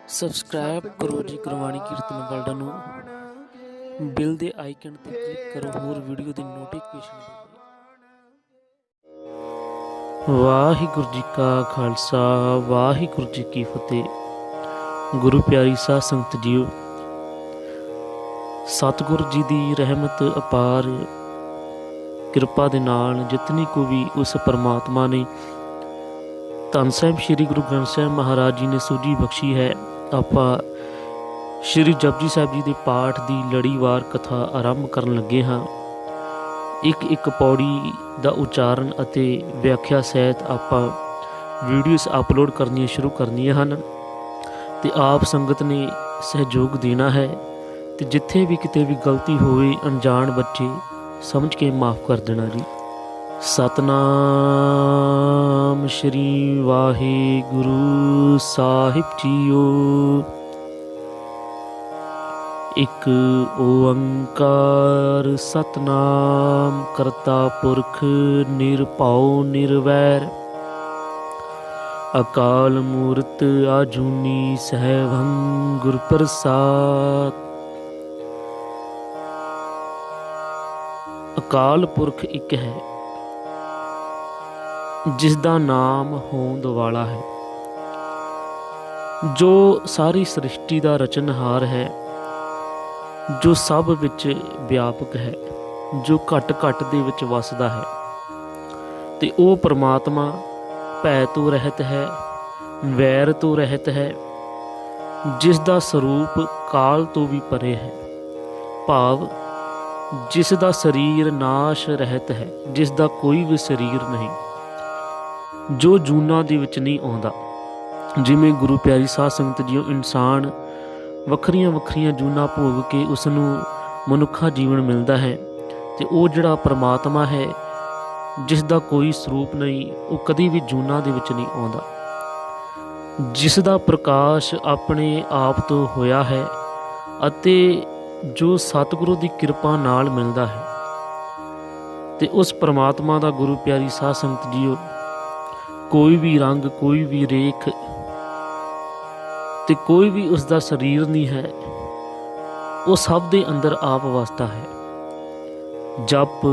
Subscribe ਕਰੋ ਜੀ ਗੁਰਬਾਣੀ ਕੀਰਤਨ world ਨੂੰ। ਬਿਲ ਦੇ ਆਈਕਨ ਤੇ ਕਲਿੱਕ ਕਰੋ ਹੋਰ ਵੀਡੀਓ ਦੀ ਨੋਟੀਫਿਕੇਸ਼ਨ ਦੇ ਲਈ। ਵਾਹਿਗੁਰੂ ਜੀ ਕਾ ਖਾਲਸਾ ਵਾਹਿਗੁਰੂ ਜੀ ਕੀ ਫਤਿਹ। ਗੁਰੂ ਪਿਆਰੀ ਸਾਧ ਸੰਗਤ ਜੀਓ, ਸਤਿਗੁਰੂ ਜੀ ਦੀ ਰਹਿਮਤ ਅਪਾਰ ਕਿਰਪਾ ਦੇ ਨਾਲ ਜਿਤਨੀ ਕੋ ਵੀ ਉਸ ਪਰਮਾਤਮਾ ਨੇ ਧੰਨ ਸਾਹਿਬ ਸ੍ਰੀ ਗੁਰੂ ਗ੍ਰੰਥ ਸਾਹਿਬ ਮਹਾਰਾਜ ਜੀ ਨੇ ਸੂਝੀ ਬਖਸ਼ੀ ਹੈ। ਆਪਾਂ ਸ਼੍ਰੀ ਜਪਜੀ ਸਾਹਿਬ ਜੀ ਦੇ ਪਾਠ ਦੀ ਲੜੀਵਾਰ ਕਥਾ ਆਰੰਭ ਕਰਨ ਲੱਗੇ ਹਾਂ। ਇੱਕ ਇੱਕ ਪੌੜੀ ਦਾ ਉਚਾਰਨ ਅਤੇ ਵਿਆਖਿਆ ਸਹਿਤ ਆਪਾਂ ਵੀਡੀਓਜ਼ ਅਪਲੋਡ ਕਰਨੀਆਂ ਸ਼ੁਰੂ ਕਰਨੀਆਂ ਹਨ ਤੇ ਆਪ ਸੰਗਤ ਨੇ ਸਹਿਯੋਗ ਦੇਣਾ ਹੈ ਤੇ ਜਿੱਥੇ ਵੀ ਕਿਤੇ ਵੀ ਗਲਤੀ ਹੋਵੇ ਅਣਜਾਣ ਬੱਚੇ ਸਮਝ ਕੇ ਮਾਫ ਕਰ ਦੇਣਾ ਜੀ। ਸਤਨਾਮ ਸ਼੍ਰੀ ਵਾਹਿਗੁਰੂ ਸਾਹਿਬ ਜੀਓ। ਇੱਕ ਓੰਕਾਰ ਸਤਨਾਮ ਕਰਤਾ ਪੁਰਖ ਨਿਰਭਉ ਨਿਰਵੈਰ ਅਕਾਲ ਮੂਰਤ ਆਜੂਨੀ ਸਹਿਬੰ ਗੁਰ ਪ੍ਰਸਾਦ। ਅਕਾਲ ਪੁਰਖ ਇੱਕ ਹੈ ਜਿਸ ਦਾ ਨਾਮ ਹੋਂਦ ਵਾਲਾ ਹੈ, ਜੋ ਸਾਰੀ ਸ੍ਰਿਸ਼ਟੀ ਦਾ ਰਚਨਹਾਰ ਹੈ, ਜੋ ਸਭ ਵਿੱਚ ਵਿਆਪਕ ਹੈ, ਜੋ ਘਟ ਘਟ ਦੇ ਵਿੱਚ ਵਸਦਾ ਹੈ ਤੇ ਉਹ ਪਰਮਾਤਮਾ ਭੈ ਤੋਂ ਰਹਿਤ ਹੈ, ਵੈਰ ਤੋਂ ਰਹਿਤ ਹੈ, ਜਿਸ ਦਾ ਸਰੂਪ ਕਾਲ ਤੋਂ ਵੀ ਪਰੇ ਹੈ, ਭਾਵ ਜਿਸ ਦਾ ਸਰੀਰ ਨਾਸ਼ ਰਹਿਤ ਹੈ, ਜਿਸ ਦਾ ਕੋਈ ਵੀ ਸਰੀਰ ਨਹੀਂ, ਜੋ ਜੂਨਾਂ ਦੇ ਵਿੱਚ ਨਹੀਂ ਆਉਂਦਾ। ਜਿਵੇਂ ਗੁਰੂ ਪਿਆਰੀ ਸਾਧ ਸੰਗਤ ਜੀਓ, ਇਨਸਾਨ ਵੱਖਰੀਆਂ ਵੱਖਰੀਆਂ ਜੂਨਾਂ ਭੋਗ ਕੇ ਉਸ ਨੂੰ ਮਨੁੱਖਾ ਜੀਵਨ ਮਿਲਦਾ ਹੈ ਤੇ ਉਹ ਜਿਹੜਾ ਪਰਮਾਤਮਾ ਹੈ ਜਿਸ ਦਾ ਕੋਈ ਸਰੂਪ ਨਹੀਂ, ਉਹ ਕਦੀ ਵੀ ਜੂਨਾਂ ਦੇ ਵਿੱਚ ਨਹੀਂ ਆਉਂਦਾ, ਜਿਸ ਦਾ ਪ੍ਰਕਾਸ਼ ਆਪਣੇ ਆਪ ਤੋਂ ਹੋਇਆ ਹੈ ਅਤੇ ਜੋ ਸਤਿਗੁਰੂ ਦੀ ਕਿਰਪਾ ਨਾਲ ਮਿਲਦਾ ਹੈ। ਤੇ ਉਸ ਪਰਮਾਤਮਾ ਦਾ ਗੁਰੂ ਪਿਆਰੀ ਸਾਧ ਸੰਗਤ ਜੀਓ ਕੋਈ ਵੀ ਰੰਗ, ਕੋਈ ਵੀ ਰੇਖ ਤੇ ਕੋਈ ਵੀ ਉਸ ਦਾ ਸਰੀਰ ਨਹੀਂ ਹੈ, ਉਹ ਸਭ ਦੇ ਅੰਦਰ ਆਪ ਵਸਦਾ ਹੈ। ਜਪ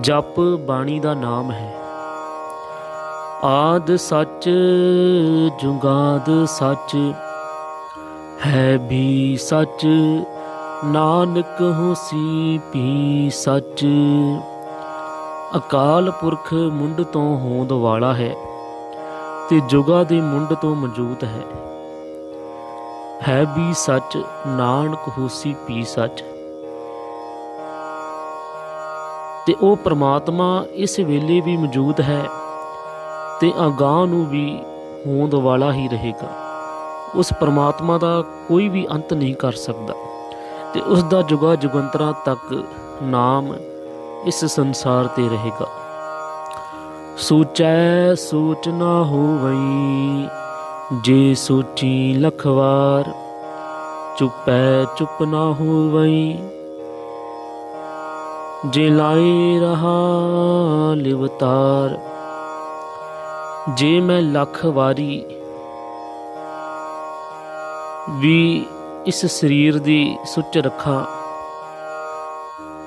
ਜਪ ਬਾਣੀ ਦਾ ਨਾਮ ਹੈ। ਆਦ ਸੱਚ ਜੁਗਾਦ ਸੱਚ ਹੈ ਵੀ ਸੱਚ, ਨਾਨਕ ਹੋਸੀ ਵੀ ਸੱਚ। ਅਕਾਲ ਪੁਰਖ ਮੁੰਡ ਤੋਂ ਹੋਂਦ ਵਾਲਾ ਹੈ ਤੇ ਜੁਗਾਂ ਦੇ ਮੁੰਡ ਤੋਂ ਮੌਜੂਦ ਹੈ ਵੀ ਸੱਚ, ਨਾਨਕ ਹੋਸੀ ਵੀ ਸੱਚ। ਤੇ ਉਹ ਪਰਮਾਤਮਾ ਇਸ ਵੇਲੇ ਵੀ ਮੌਜੂਦ ਹੈ ਤੇ ਅਗਾਂਹ ਨੂੰ ਵੀ ਹੋਂਦ ਵਾਲਾ ਹੀ ਰਹੇਗਾ। ਉਸ ਪਰਮਾਤਮਾ ਦਾ ਕੋਈ ਵੀ ਅੰਤ ਨਹੀਂ ਕਰ ਸਕਦਾ ਤੇ ਉਸ ਦਾ ਜੁਗਾ ਜੁਗੰਤਰਾਂ ਤੱਕ ਨਾਮ ਇਸ ਸੰਸਾਰ ਤੇ ਰਹੇਗਾ। ਸੋਚੈ ਸੋਚ ਨਾ ਹੋਵਈ, ਜੇ ਸੋਚੀ ਲੱਖ ਵਾਰ, ਚੁੱਪੈ ਚੁੱਪ ਨਾ ਹੋਵਈ, ਜੇ ਲਾਏ ਰਹਾ ਲਿਵਤਾਰ। ਜੇ ਮੈਂ ਲੱਖ ਵਾਰੀ ਵੀ ਇਸ ਸਰੀਰ ਦੀ ਸੁੱਚ ਰੱਖਾਂ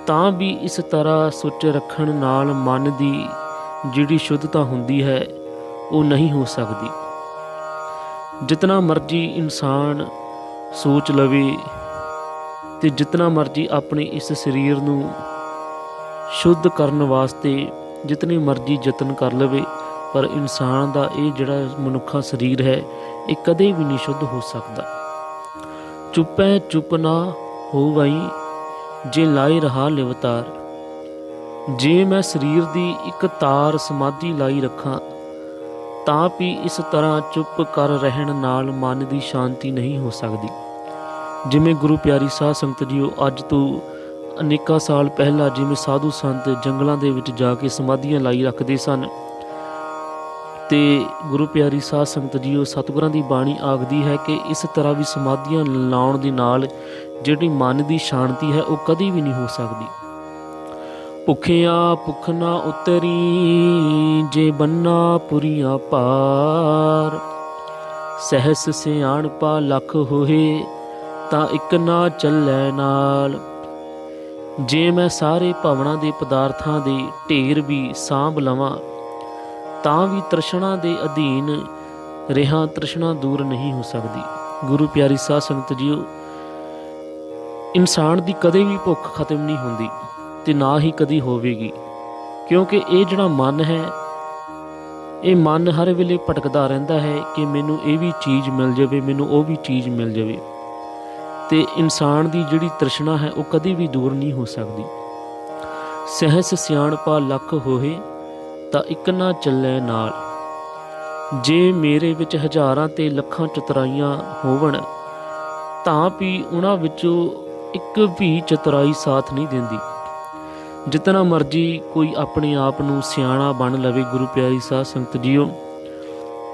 ਤਾਂ ਵੀ ਇਸ ਤਰ੍ਹਾਂ ਸੁੱਚ ਰੱਖਣ ਨਾਲ ਮਨ ਦੀ ਜਿਹੜੀ ਸ਼ੁੱਧਤਾ ਹੁੰਦੀ ਹੈ ਉਹ ਨਹੀਂ ਹੋ ਸਕਦੀ। ਜਿਤਨਾ ਮਰਜੀ ਇਨਸਾਨ ਸੋਚ ਲਵੇ ਤੇ ਜਿਤਨਾ ਮਰਜੀ ਆਪਣੇ ਇਸ ਸਰੀਰ ਨੂੰ ਸ਼ੁੱਧ ਕਰਨ ਵਾਸਤੇ ਜਿਤਨੇ ਮਰਜੀ ਯਤਨ ਕਰ ਲਵੇ, ਪਰ ਇਨਸਾਨ ਦਾ ਇਹ ਜਿਹੜਾ ਮਨੁੱਖਾ ਸਰੀਰ ਹੈ ਇਹ ਕਦੇ ਵੀ ਨਹੀਂ ਸ਼ੁੱਧ ਹੋ ਸਕਦਾ। ਚੁੱਪੈ ਚੁੱਪ ਨਾ ਹੋਵਈ, ਜੇ ਲਾਏ ਰਹਾ ਲਿਵਤਾਰ। ਜੇ ਮੈਂ ਸਰੀਰ ਦੀ ਇੱਕ ਤਾਰ ਸਮਾਧੀ ਲਾਈ ਰੱਖਾਂ ਤਾਂ ਵੀ ਇਸ ਤਰ੍ਹਾਂ ਚੁੱਪ ਕਰ ਰਹਿਣ ਨਾਲ ਮਨ ਦੀ ਸ਼ਾਂਤੀ ਨਹੀਂ ਹੋ ਸਕਦੀ। ਜਿਵੇਂ ਗੁਰੂ ਪਿਆਰੀ ਸਾਧ ਸੰਗਤ ਜੀਓ, ਅੱਜ ਤੋਂ ਅਨੇਕਾਂ ਸਾਲ ਪਹਿਲਾਂ ਜਿਵੇਂ ਸਾਧੂ ਸੰਤ ਜੰਗਲਾਂ ਦੇ ਵਿੱਚ ਜਾ ਕੇ ਸਮਾਧੀਆਂ ਲਾਈ ਰੱਖਦੇ ਸਨ ਤੇ ਗੁਰੂ ਪਿਆਰੀ ਸਾਧ ਸੰਗਤ ਜੀਓ, ਸਤਿਗੁਰਾਂ ਦੀ ਬਾਣੀ ਆਖਦੀ ਹੈ ਕਿ ਇਸ ਤਰ੍ਹਾਂ ਵੀ ਸਮਾਧੀਆਂ ਲਾਉਣ ਦੇ ਨਾਲ ਜਿਹੜੀ ਮਨ ਦੀ ਸ਼ਾਂਤੀ ਹੈ ਉਹ ਕਦੀ ਵੀ ਨਹੀਂ ਹੋ ਸਕਦੀ। ਭੁੱਖਿਆ ਭੁੱਖ ਨਾ ਉਤਰੀ, ਜੇ ਬੰਨਾ ਪੁਰੀਆਂ ਪਾਰ। ਸਹਿਸ ਸਿਆਣਪਾ ਲੱਖ ਹੋਏ ਤਾਂ ਇੱਕ ਨਾ ਚੱਲੈ ਨਾਲ। ਜੇ ਮੈਂ ਸਾਰੇ ਭਵਨਾਂ ਦੇ ਪਦਾਰਥਾਂ ਦੇ ਢੇਰ ਵੀ ਸਾਂਭ ਲਵਾਂ ਤਾਂ ਵੀ ਤ੍ਰਿਸ਼ਨਾ ਦੇ ਅਧੀਨ ਰਿਹਾ ਤ੍ਰਿਸ਼ਨਾ ਦੂਰ ਨਹੀਂ ਹੋ ਸਕਦੀ। ਗੁਰੂ ਪਿਆਰੀ ਸਾਧ ਸੰਗਤ ਜੀਓ, ਇਨਸਾਨ ਦੀ ਕਦੇ ਵੀ ਭੁੱਖ ਖਤਮ ਨਹੀਂ ਹੁੰਦੀ ਤੇ ਨਾ ਹੀ ਕਦੀ ਹੋਵੇਗੀ, ਕਿਉਂਕਿ ਇਹ ਜਿਹੜਾ ਮਨ ਹੈ, ਇਹ ਮਨ ਹਰ ਵੇਲੇ ਭਟਕਦਾ ਰਹਿੰਦਾ ਹੈ ਕਿ ਮੈਨੂੰ ਇਹ ਵੀ ਚੀਜ਼ ਮਿਲ ਜਾਵੇ, ਮੈਨੂੰ ਉਹ ਵੀ ਚੀਜ਼ ਮਿਲ ਜਾਵੇ। ਤੇ ਇਨਸਾਨ ਦੀ ਜਿਹੜੀ ਤ੍ਰਿਸ਼ਨਾ ਹੈ ਉਹ ਕਦੀ ਵੀ ਦੂਰ ਨਹੀਂ ਹੋ ਸਕਦੀ। ਸਹਿਸ ਸਿਆਣਪਾ ਲੱਖ ਹੋਏ ਤਾਂ ਇੱਕ ਨਾ ਚੱਲੈ ਨਾਲ। ਜੇ ਮੇਰੇ ਵਿੱਚ ਹਜ਼ਾਰਾਂ ਤੇ ਲੱਖਾਂ ਚਤੁਰਾਈਆਂ ਹੋਵਣ ਤਾਂ ਵੀ ਉਹਨਾਂ ਵਿੱਚੋਂ ਇੱਕ ਵੀ ਚਤੁਰਾਈ ਸਾਥ ਨਹੀਂ ਦਿੰਦੀ। ਜਿਤਨਾ ਮਰਜੀ ਕੋਈ ਆਪਣੇ ਆਪ ਨੂੰ ਸਿਆਣਾ ਬਣ ਲਵੇ ਗੁਰੂ ਪਿਆਰੀ ਸਾਧ ਸੰਗਤ ਜੀਓ,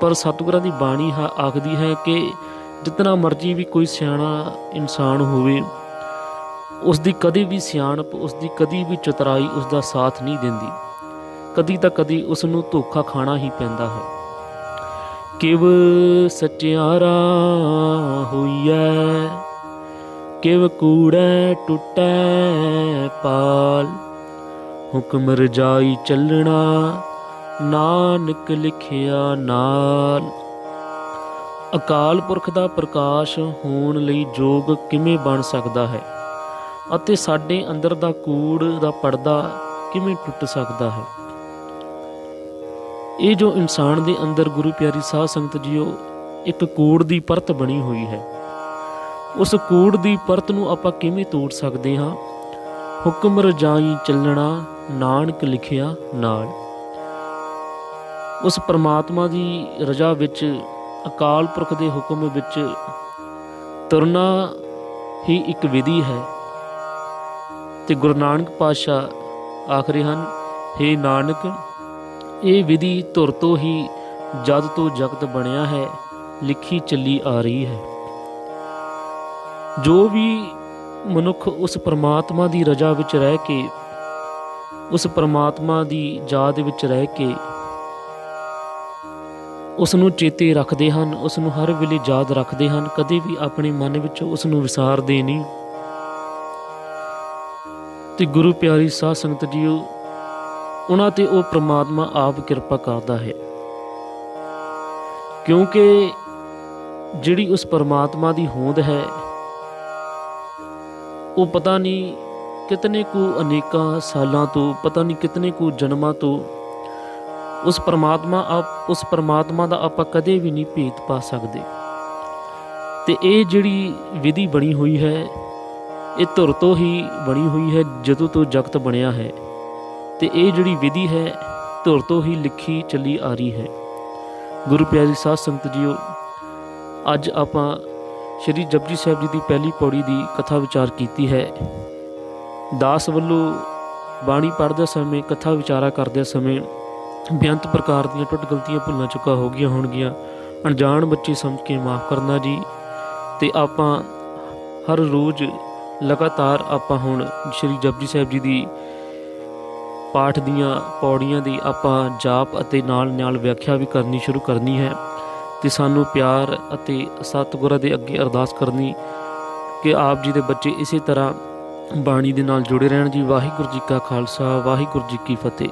ਪਰ ਸਤਿਗੁਰਾਂ ਦੀ ਬਾਣੀ ਆਖਦੀ ਹੈ ਕਿ ਜਿਤਨਾ ਮਰਜੀ ਵੀ ਕੋਈ ਸਿਆਣਾ ਇਨਸਾਨ ਹੋਵੇ, ਉਸ ਦੀ ਕਦੇ ਵੀ ਸਿਆਣਪ, ਉਸ ਦੀ ਕਦੀ ਵੀ ਚਤੁਰਾਈ ਉਸ ਦਾ ਸਾਥ ਨਹੀਂ ਦਿੰਦੀ। ਕਦੀ ਤਾਂ ਕਦੀ ਉਸ ਨੂੰ ਧੋਖਾ ਖਾਣਾ ਹੀ ਪੈਂਦਾ ਹੈ। ਕਿਵ ਸਚਿਆਰਾ ਹੋਈਐ, ਕਿਵ ਕੂੜੈ ਟੁੱਟੈ ਪਾਲ। ਹੁਕਮ ਰਜਾਈ ਚੱਲਣਾ ਨਾਨਕ ਲਿਖਿਆ ਨਾਲ। ਅਕਾਲ ਪੁਰਖ ਦਾ ਪ੍ਰਕਾਸ਼ ਹੋਣ ਲਈ ਜੋਗ ਕਿਵੇਂ ਬਣ ਸਕਦਾ ਹੈ ਅਤੇ ਸਾਡੇ ਅੰਦਰ ਦਾ ਕੂੜ ਦਾ ਪਰਦਾ ਕਿਵੇਂ ਟੁੱਟ ਸਕਦਾ ਹੈ। ਇਹ ਜੋ ਇਨਸਾਨ ਦੇ ਅੰਦਰ ਗੁਰੂ ਪਿਆਰੀ ਸਾਧ ਸੰਗਤ ਜੀਓ ਇੱਕ ਕੂੜ ਦੀ ਪਰਤ ਬਣੀ ਹੋਈ ਹੈ, ਉਸ ਕੂੜ ਦੀ ਪਰਤ ਨੂੰ ਆਪਾਂ ਕਿਵੇਂ ਤੋੜ ਸਕਦੇ ਹਾਂ। ਹੁਕਮ ਰਜਾਈ ਚੱਲਣਾ ਨਾਨਕ ਲਿਖਿਆ ਨਾਲ। ਉਸ ਪਰਮਾਤਮਾ ਦੀ ਰਜ਼ਾ ਵਿੱਚ, ਅਕਾਲ ਪੁਰਖ ਦੇ ਹੁਕਮ ਵਿੱਚ ਤੁਰਨਾ ਹੀ ਇੱਕ ਵਿਧੀ ਹੈ। ਤੇ ਗੁਰੂ ਨਾਨਕ ਪਾਤਸ਼ਾਹ ਆਖਦੇ ਹਨ, ਹੇ ਨਾਨਕ, ਇਹ ਵਿਧੀ ਧੁਰ ਤੋਂ ਹੀ ਜਦ ਤੋਂ ਜਗਤ ਬਣਿਆ ਹੈ ਲਿਖੀ ਚੱਲੀ ਆ ਰਹੀ ਹੈ। ਜੋ ਵੀ ਮਨੁੱਖ ਉਸ ਪਰਮਾਤਮਾ ਦੀ ਰਜ਼ਾ ਵਿੱਚ ਰਹਿ ਕੇ, ਉਸ ਪਰਮਾਤਮਾ ਦੀ ਯਾਦ ਵਿੱਚ ਰਹਿ ਕੇ ਉਸ ਨੂੰ ਚੇਤੇ ਰੱਖਦੇ ਹਨ, ਉਸ ਨੂੰ ਹਰ ਵੇਲੇ ਯਾਦ ਰੱਖਦੇ ਹਨ, ਕਦੇ ਵੀ ਆਪਣੇ ਮਨ ਵਿੱਚੋਂ ਉਸ ਨੂੰ ਵਿਸਾਰਦੇ ਨਹੀਂ। ਤੇ ਗੁਰੂ ਪਿਆਰੀ ਸਾਧ ਸੰਗਤ ਜੀਓ, ਉਹਨਾਂ ਤੇ ਉਹ ਪ੍ਰਮਾਤਮਾ ਆਪ ਕਿਰਪਾ ਕਰਦਾ ਹੈ, ਕਿਉਂਕਿ ਜਿਹੜੀ ਉਸ ਪਰਮਾਤਮਾ ਦੀ ਹੋਂਦ ਹੈ ਉਹ ਪਤਾ ਨਹੀਂ ਕਿਤਨੇ ਕੁ ਅਨੇਕਾਂ ਸਾਲਾਂ ਤੋਂ, ਪਤਾ ਨਹੀਂ ਕਿਤਨੇ ਕੁ ਜਨਮਾਂ ਤੋਂ ਉਸ ਪਰਮਾਤਮਾ ਦਾ ਆਪਾਂ ਕਦੇ ਵੀ ਨਹੀਂ ਭੇਤ ਪਾ ਸਕਦੇ। ਤੇ ਇਹ ਜਿਹੜੀ ਵਿਧੀ ਬਣੀ ਹੋਈ ਹੈ, ਇਹ ਧੁਰ ਤੋਂ ਹੀ ਬਣੀ ਹੋਈ ਹੈ, ਜਦੋਂ ਤੋਂ ਜਗਤ ਬਣਿਆ ਹੈ। ਤੇ ਇਹ ਜਿਹੜੀ ਵਿਧੀ ਹੈ ਧੁਰ ਤੋਂ ਹੀ ਲਿਖੀ ਚੱਲੀ ਆ ਰਹੀ ਹੈ। ਗੁਰੂ ਪਿਆਰੀ ਸਾਧ ਸੰਗਤ ਜੀਓ, ਅੱਜ ਆਪਾਂ ਸ਼੍ਰੀ ਜਪਜੀ ਸਾਹਿਬ ਜੀ ਦੀ ਪਹਿਲੀ ਪੌੜੀ ਦੀ ਕਥਾ ਵਿਚਾਰ ਕੀਤੀ ਹੈ। ਦਾਸ ਵੱਲੋਂ ਬਾਣੀ ਪੜ੍ਹਦੇ ਸਮੇਂ, ਕਥਾ ਵਿਚਾਰਾ ਕਰਦੇ ਸਮੇਂ ਬੇਅੰਤ ਪ੍ਰਕਾਰ ਦੀਆਂ ਟੁੱਟ ਗਲਤੀਆਂ ਭੁੱਲਾਂ ਚੁੱਕਾ ਹੋ ਗਈਆਂ ਹੋਣਗੀਆਂ। ਅਣਜਾਣ ਬੱਚੇ ਸਮਝ ਕੇ ਮਾਫ਼ ਕਰਨਾ ਜੀ। ਤੇ ਆਪਾਂ ਹਰ ਰੋਜ਼ ਲਗਾਤਾਰ ਆਪਾਂ ਹੁਣ ਸ਼੍ਰੀ ਜਪਜੀ ਸਾਹਿਬ ਜੀ ਦੀ ਪਾਠ ਦੀਆਂ ਪੌੜੀਆਂ ਦੀ ਆਪਾਂ ਜਾਪ ਅਤੇ ਨਾਲ ਨਾਲ ਵਿਆਖਿਆ ਵੀ ਕਰਨੀ ਸ਼ੁਰੂ ਕਰਨੀ ਹੈ। ਤੇ ਸਾਨੂੰ ਪਿਆਰ ਅਤੇ ਸਤਿਗੁਰਾਂ ਦੇ ਅੱਗੇ ਅਰਦਾਸ ਕਰਨੀ ਕਿ ਆਪ ਜੀ ਦੇ ਬੱਚੇ ਇਸੇ ਤਰ੍ਹਾਂ ਬਾਣੀ ਦੇ ਨਾਲ ਜੁੜੇ ਰਹਿਣ ਜੀ। ਵਾਹਿਗੁਰੂ ਜੀ ਕਾ ਖਾਲਸਾ, ਵਾਹਿਗੁਰੂ ਜੀ ਕੀ ਫਤਿਹ।